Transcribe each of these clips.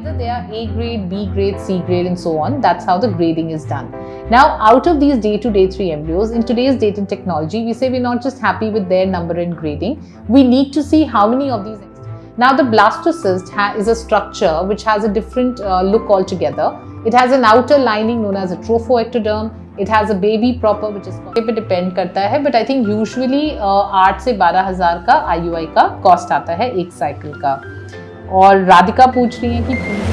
Whether they are A grade, B grade, C grade and so on, that's how the grading is done. Now, out of these day 2, day 3 embryos, in today's dating technology, we say we're not just happy with their number and grading, we need to see how many of these. Now, the blastocyst is a structure which has a different look altogether. It has an outer lining known as a trophoectoderm. It has a baby proper which is पे depend करता है, but I think usually 8 से 12,000 का IUI का cost आता है एक cycle का. और राधिका पूछ रही है कि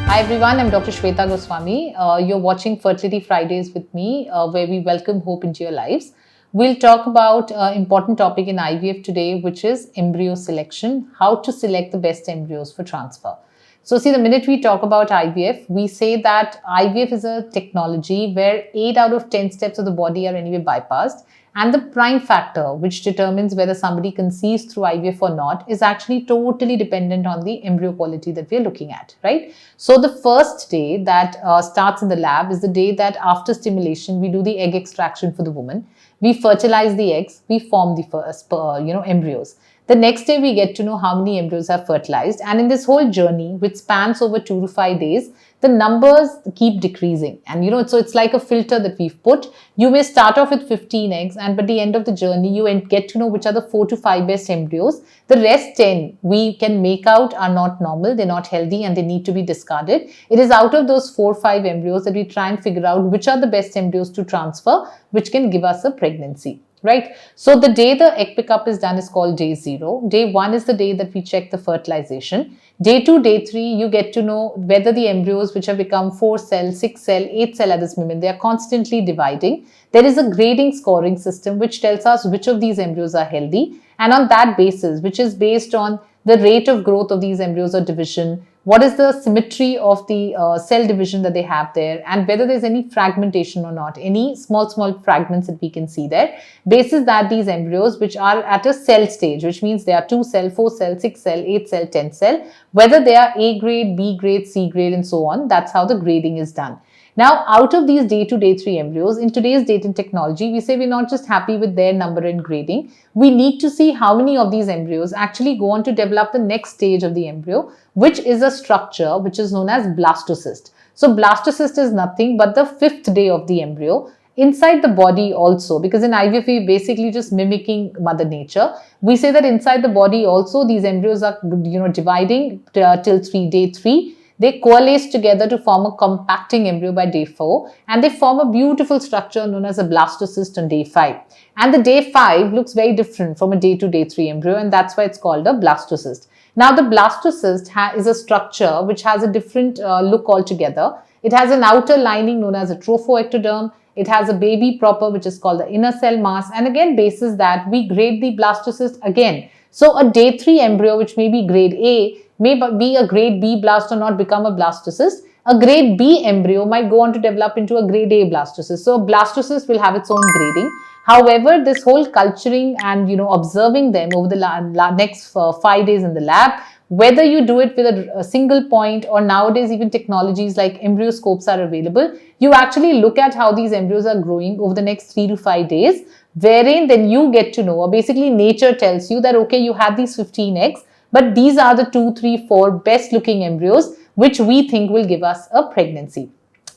Hi everyone, I'm Dr. Shweta Goswami. You're watching Fertility Fridays with me, where we welcome hope into your lives. We'll talk about an important topic in IVF today, which is embryo selection, how to select the best embryos for transfer. So see, the minute we talk about IVF, we say that IVF is a technology where 8 out of 10 steps of the body are anyway bypassed. And the prime factor which determines whether somebody conceives through IVF or not is actually totally dependent on the embryo quality that we're looking at, right? So the first day that starts in the lab is the day that after stimulation, we do the egg extraction for the woman. We fertilize the eggs, we form the first, embryos. The next day, we get to know how many embryos are fertilized. And in this whole journey, which spans over 2 to 5 days, the numbers keep decreasing. And, so it's like a filter that we've put. You may start off with 15 eggs, and by the end of the journey, you get to know which are the 4 to 5 best embryos. The rest 10 we can make out are not normal, they're not healthy, and they need to be discarded. It is out of those 4 or 5 embryos that we try and figure out which are the best embryos to transfer, which can give us a pregnancy. Right? So the day the egg pickup is done is called day 0. Day 1 is the day that we check the fertilization. Day 2, day 3, you get to know whether the embryos which have become 4 cell, 6 cell, 8 cell at this moment, they are constantly dividing. There is a grading scoring system which tells us which of these embryos are healthy. And on that basis, which is based on the rate of growth of these embryos or division, what is the symmetry of the cell division that they have there, and whether there's any fragmentation or not, any small fragments that we can see there. Basis that these embryos, which are at a cell stage, which means they are 2 cell, 4 cell, 6 cell, 8 cell, 10 cell, whether they are A grade, B grade, C grade and so on, that's how the grading is done. Now, out of these day 2, day 3 embryos, in today's dating technology, we say we're not just happy with their number and grading. We need to see how many of these embryos actually go on to develop the next stage of the embryo, which is a structure which is known as blastocyst. So, blastocyst is nothing but the 5th day of the embryo. Inside the body also, because in IVF we're basically just mimicking Mother Nature. We say that inside the body also these embryos are dividing till day 3. They coalesce together to form a compacting embryo by day 4, and they form a beautiful structure known as a blastocyst on day 5. And the day 5 looks very different from a day 2, day 3 embryo, and that's why it's called a blastocyst. Now, the blastocyst is a structure which has a different look altogether. It has an outer lining known as a trophoectoderm. It has a baby proper, which is called the inner cell mass. And again, basis that we grade the blastocyst again. So, a day 3 embryo, which may be grade A, may be a grade B blast or not become a blastocyst. A grade B embryo might go on to develop into a grade A blastocyst. So, a blastocyst will have its own grading. However, this whole culturing and observing them over the next 5 days in the lab, whether you do it with a single point or nowadays even technologies like embryoscopes are available, you actually look at how these embryos are growing over the next 3 to 5 days, wherein then you get to know, or basically nature tells you that okay, you had these 15 eggs, but these are the 2, 3, 4 best looking embryos which we think will give us a pregnancy.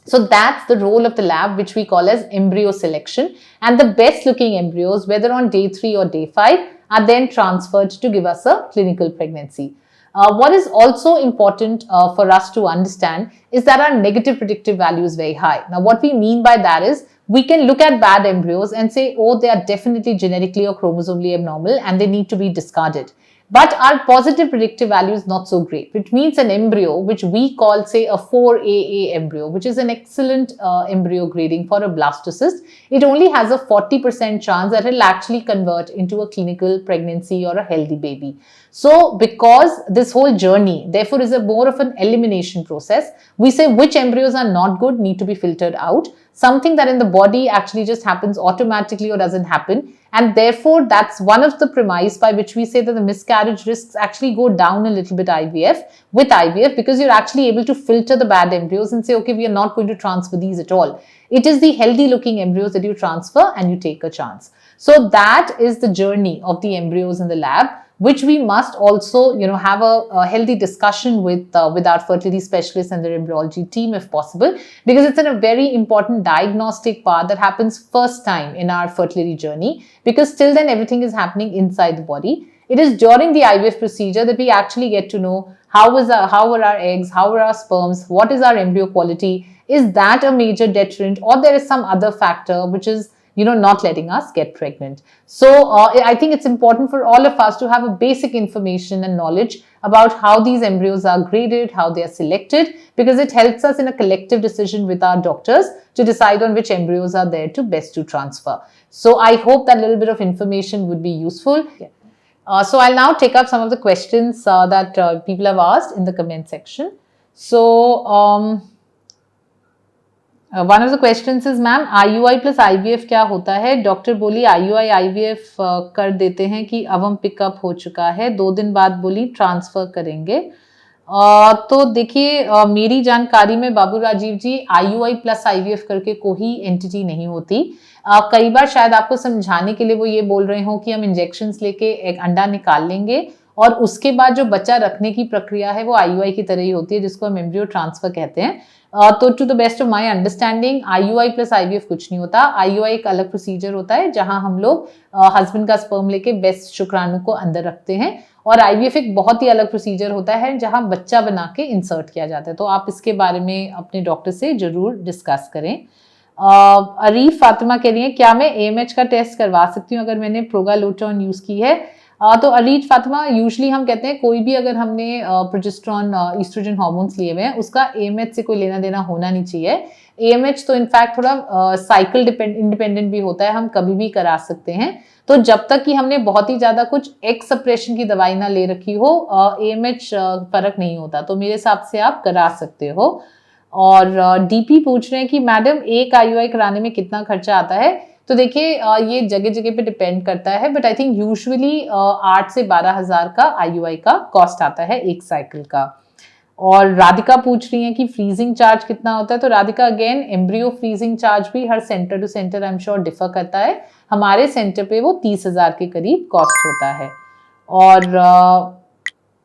So that's the role of the lab, which we call as embryo selection. And the best looking embryos, whether on day 3 or day 5, are then transferred to give us a clinical pregnancy. What is also important for us to understand is that our negative predictive value is very high. Now, what we mean by that is we can look at bad embryos and say, oh, they are definitely genetically or chromosomally abnormal and they need to be discarded. But our positive predictive value is not so great, which means an embryo, which we call, say, a 4AA embryo, which is an excellent embryo grading for a blastocyst. It only has a 40% chance that it will actually convert into a clinical pregnancy or a healthy baby. So, because this whole journey, therefore, is more of an elimination process, we say which embryos are not good need to be filtered out. something that in the body actually just happens automatically or doesn't happen. And therefore, that's one of the premise by which we say that the miscarriage risks actually go down a little bit with IVF, because you're actually able to filter the bad embryos and say, okay, we are not going to transfer these at all. It is the healthy looking embryos that you transfer and you take a chance. So that is the journey of the embryos in the lab, which we must also, have a healthy discussion with our fertility specialists and their embryology team if possible, because it's a very important diagnostic part that happens first time in our fertility journey, because till then everything is happening inside the body. It is during the IVF procedure that we actually get to know how are our eggs, how are our sperms, what is our embryo quality, is that a major deterrent, or there is some other factor which is not letting us get pregnant. So I think it's important for all of us to have a basic information and knowledge about how these embryos are graded, how they are selected, because it helps us in a collective decision with our doctors to decide on which embryos are there to best to transfer. So I hope that little bit of information would be useful. So I'll now take up some of the questions that people have asked in the comment section. So one of the questions is, ma'am IUI plus IVF क्या होता है? Doctor बोली IUI IVF कर देते हैं कि अब हम पिकअप हो चुका है, 2 दिन बाद बोली ट्रांसफर करेंगे। तो देखिए, मेरी जानकारी में बाबू राजीव जी IUI plus IVF करके कोई एंटिटी नहीं होती। कई बार शायद आपको समझाने के लिए वो ये बोल रहे हो कि हम इंजेक्शंस लेके एक अंडा निकाल लेंगे और उसके बाद जो बच्चा रखने की प्रक्रिया है वो IUI की तरह ही होती है, जिसको हम एम्ब्रियो ट्रांसफर कहते हैं। तो to the best of my understanding IUI plus IVF कुछ नहीं होता। IUI एक अलग प्रोसीजर होता है जहां हम लोग हस्बैंड का स्पर्म लेके बेस्ट शुक्राणु को अंदर रखते हैं, और IVF एक बहुत ही अलग प्रोसीजर होता है जहां बच्चा बना के इंसर्ट किया जाता है। तो आप इसके बारे में अपने डॉक्टर से जरूर डिस्कस करें। अरीफ फातिमा कह रही है, क्या मैं AMH का टेस्ट करवा सकती हूँ अगर मैंने प्रोगालोटॉन यूज की है? तो अरीफ फातिमा, यूजली हम कहते हैं कोई भी अगर हमने प्रोजेस्टेरॉन ईस्ट्रोजन हार्मोन्स लिए हुए हैं उसका AMH से कोई लेना देना होना नहीं चाहिए। AMH तो इनफैक्ट थोड़ा साइकिल इंडिपेंडेंट भी होता है, हम कभी भी करा सकते हैं। तो जब तक कि हमने बहुत ही ज्यादा कुछ एग सप्रेशन की दवाई ना ले रखी हो, AMH फर्क नहीं होता, तो मेरे हिसाब से आप करा सकते हो। और DP पूछ रहे हैं कि मैडम एक IUI कराने में कितना खर्चा आता है? तो देखिए, ये जगह जगह पे डिपेंड करता है, बट आई थिंक यूजुअली 8 से 12 हज़ार का IUI का कॉस्ट आता है एक साइकिल का। और राधिका पूछ रही है कि फ्रीजिंग चार्ज कितना होता है? तो Radhika, again embryo freezing charge भी हर centre to centre I am sure differ करता है। हमारे सेंटर पे वो 30,000 के करीब कॉस्ट होता है। और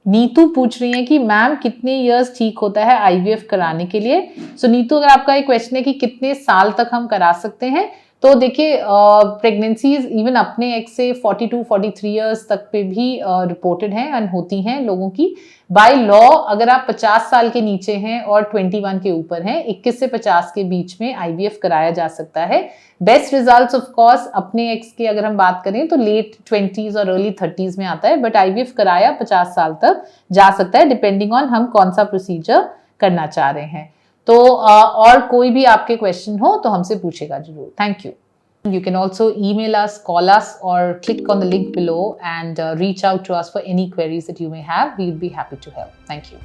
नीतू पूछ रही है कि मैम कितने इयर्स ठीक होता है IVF कराने के लिए? सो नीतू, अगर आपका एक क्वेश्चन है कि कितने साल तक हम करा सकते हैं, तो देखिए, प्रेगनेंसीज इवन अपने एग से 42-43 इयर्स तक पे भी रिपोर्टेड हैं एंड होती हैं लोगों की। बाय लॉ अगर आप 50 साल के नीचे हैं और 21 के ऊपर हैं, 21 से 50 के बीच में IVF कराया जा सकता है। बेस्ट रिजल्ट्स ऑफ कोर्स अपने एक्स के अगर हम बात करें तो लेट 20s और अर्ली 30s में आता है, बट IVF कराया 50 साल तक जा सकता है, डिपेंडिंग ऑन हम कौन सा प्रोसीजर करना चाह रहे हैं। तो और कोई भी आपके क्वेश्चन हो तो हमसे पूछेगा जरूर। Thank you. You can also email us, call us, or click on the link below and reach out to us for any queries that you may have. We'll be happy to help. Thank you.